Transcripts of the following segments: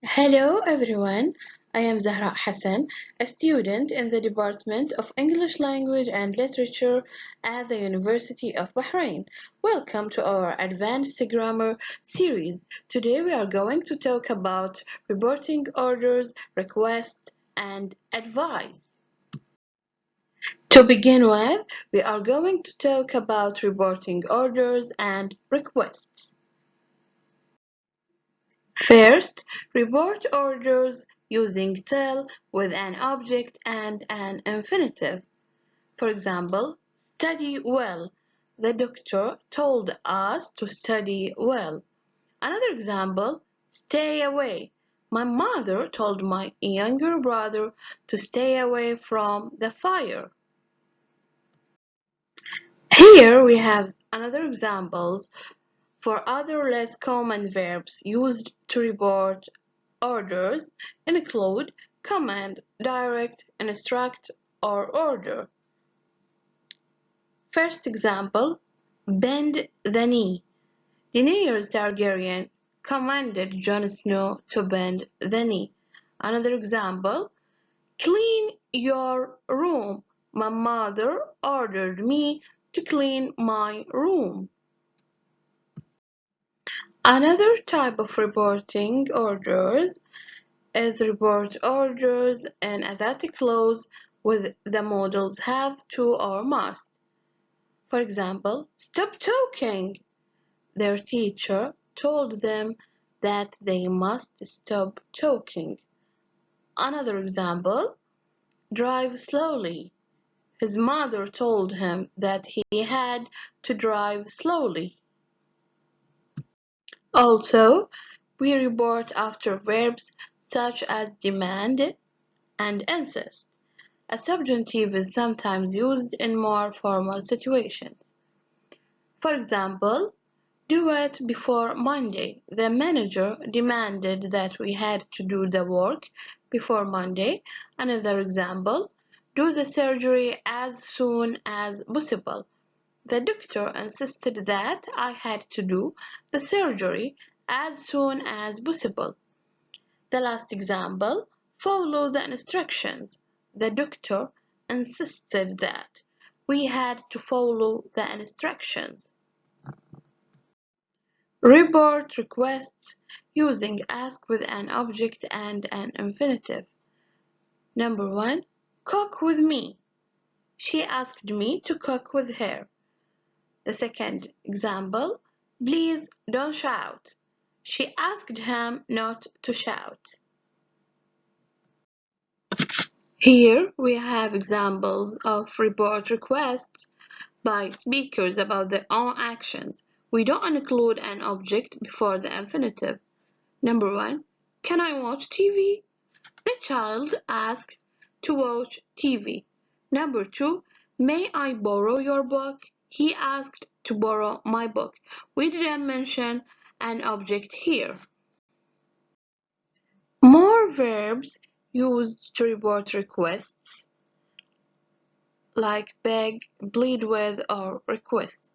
Hello everyone, I am Zahraa Hassan, a student in the Department of English Language and Literature at the University of Bahrain. Welcome to our Advanced Grammar series. Today we are going to talk about reporting orders, requests, and advice. To begin with, we are going to talk about reporting orders and requests. First, report orders using tell with an object and an infinitive. For example, study well. The doctor told us to study well. Another example, stay away. My mother told my younger brother to stay away from the fire. Here we have another examples for other less common verbs used to report orders include command, direct, instruct, or order. First example, bend the knee. Daenerys Targaryen commanded Jon Snow to bend the knee. Another example, clean your room. My mother ordered me to clean my room. Another type of reporting orders is report orders in a that clause with the modals have to or must. For example, stop talking. Their teacher told them that they must stop talking. Another example, drive slowly. His mother told him that he had to drive slowly. Also, we report after verbs such as demand and insist. A subjunctive is sometimes used in more formal situations. For example, do it before Monday. The manager demanded that we had to do the work before Monday. Another example, do the surgery as soon as possible. The doctor insisted that I had to do the surgery as soon as possible. The last example, follow the instructions. The doctor insisted that we had to follow the instructions. Report requests using ask with an object and an infinitive. Number 1. Cook with me. She asked me to cook with her. The second example, please don't shout. She asked him not to shout. Here we have examples of report requests by speakers about their own actions. We don't include an object before the infinitive. Number 1. Can I watch TV? The child asked to watch TV. Number 2. May I borrow your book? He asked to borrow my book. We didn't mention an object here. More verbs used to report requests like beg, plead with, or request.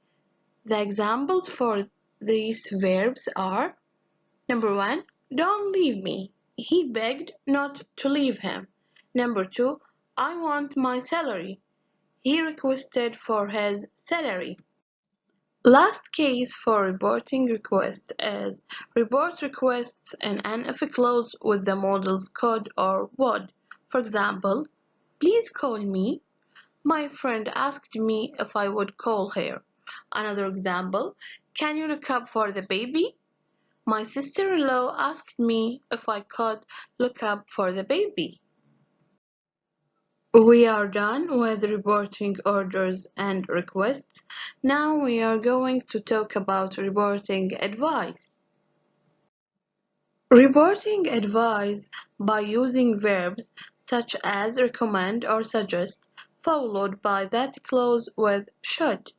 The examples for these verbs are number 1, don't leave me. He begged not to leave him. Number 2, I want my salary. He requested for his salary. Last case for reporting request is report requests in an if clause with the modals could or would. For example, please call me. My friend asked me if I would call her. Another example, can you look up for the baby? My sister-in-law asked me if I could look up for the baby. We are done with reporting orders and requests. Now we are going to talk about reporting advice. Reporting advice by using verbs such as recommend or suggest, followed by that clause with should.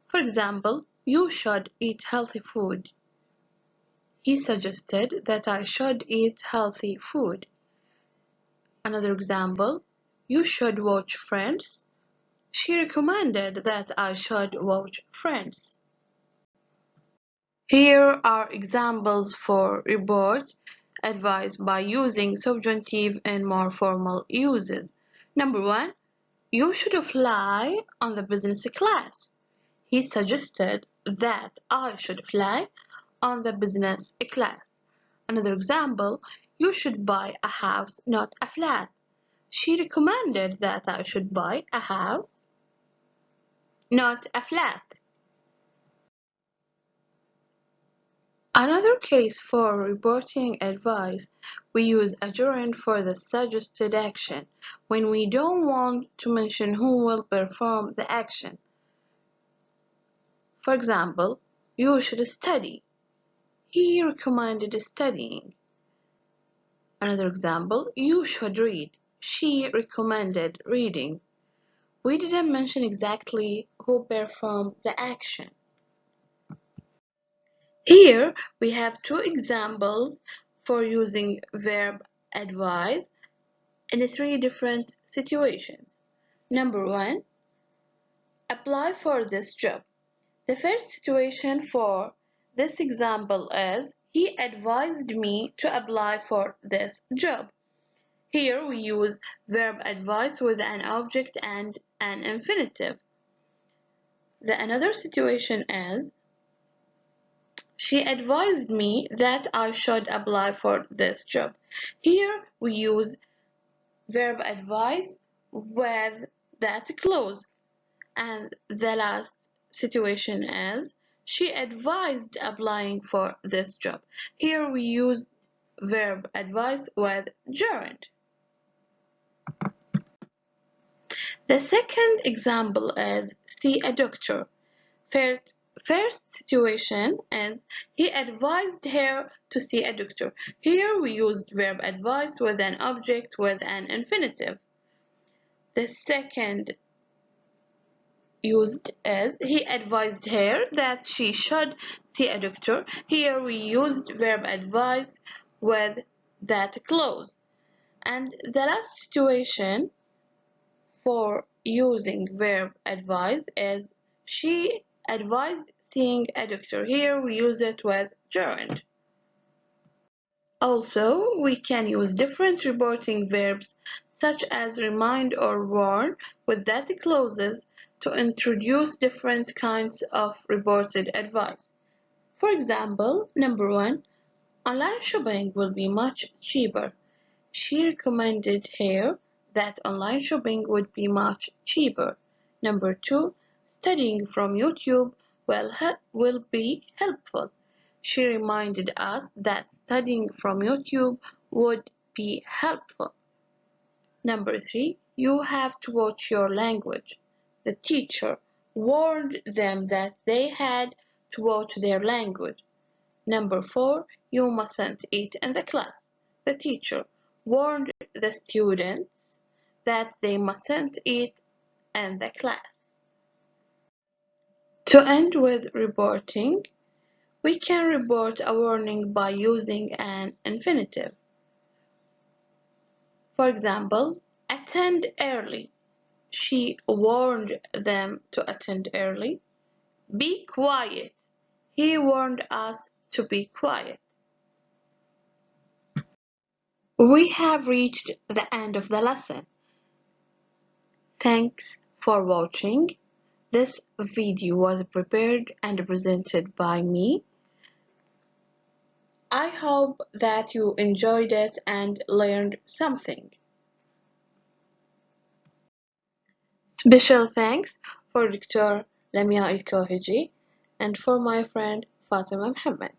For example, you should eat healthy food. He suggested that I should eat healthy food. Another example, you should watch Friends. She recommended that I should watch Friends. Here are examples for report advice by using subjunctive in more formal uses. Number one, you should fly on the business class. He suggested that I should fly on the business class. Another example, you should buy a house, not a flat. She recommended that I should buy a house, not a flat. Another case for reporting advice, we use a gerund for the suggested action when we don't want to mention who will perform the action. For example, you should study. He recommended studying. Another example, you should read. She recommended reading. We didn't mention exactly who performed the action. Here we have two examples for using verb advise in three different situations. Number one, apply for this job. The first situation for this example is he advised me to apply for this job. Here we use verb advise with an object and an infinitive. The another situation is she advised me that I should apply for this job. Here we use verb advise with that clause. And the last situation is she advised applying for this job. Here we use verb advise with gerund. The second example is see a doctor. First situation is he advised her to see a doctor. Here we used verb advise with an object with an infinitive. The second used is he advised her that she should see a doctor. Here we used verb advise with that clause. And the last situation for using verb advise is she advised seeing a doctor. Here we use it with gerund. Also, we can use different reporting verbs such as remind or warn with that clauses to introduce different kinds of reported advice. For example, number one, online shopping will be much cheaper. She recommended her that online shopping would be much cheaper. Number two, studying from YouTube will be helpful. She reminded us that studying from YouTube would be helpful. Number three, you have to watch your language. The teacher warned them that they had to watch their language. Number four, you mustn't eat in the class. The teacher warned the students that they mustn't eat in the class. To end with reporting, we can report a warning by using an infinitive. For example, attend early. She warned them to attend early. Be quiet. He warned us to be quiet. We have reached the end of the lesson. Thanks for watching. This video was prepared and presented by me. I hope that you enjoyed it and learned something. Special thanks for Dr. Lamia Al-Kohiji and for my friend Fatima Mohammed.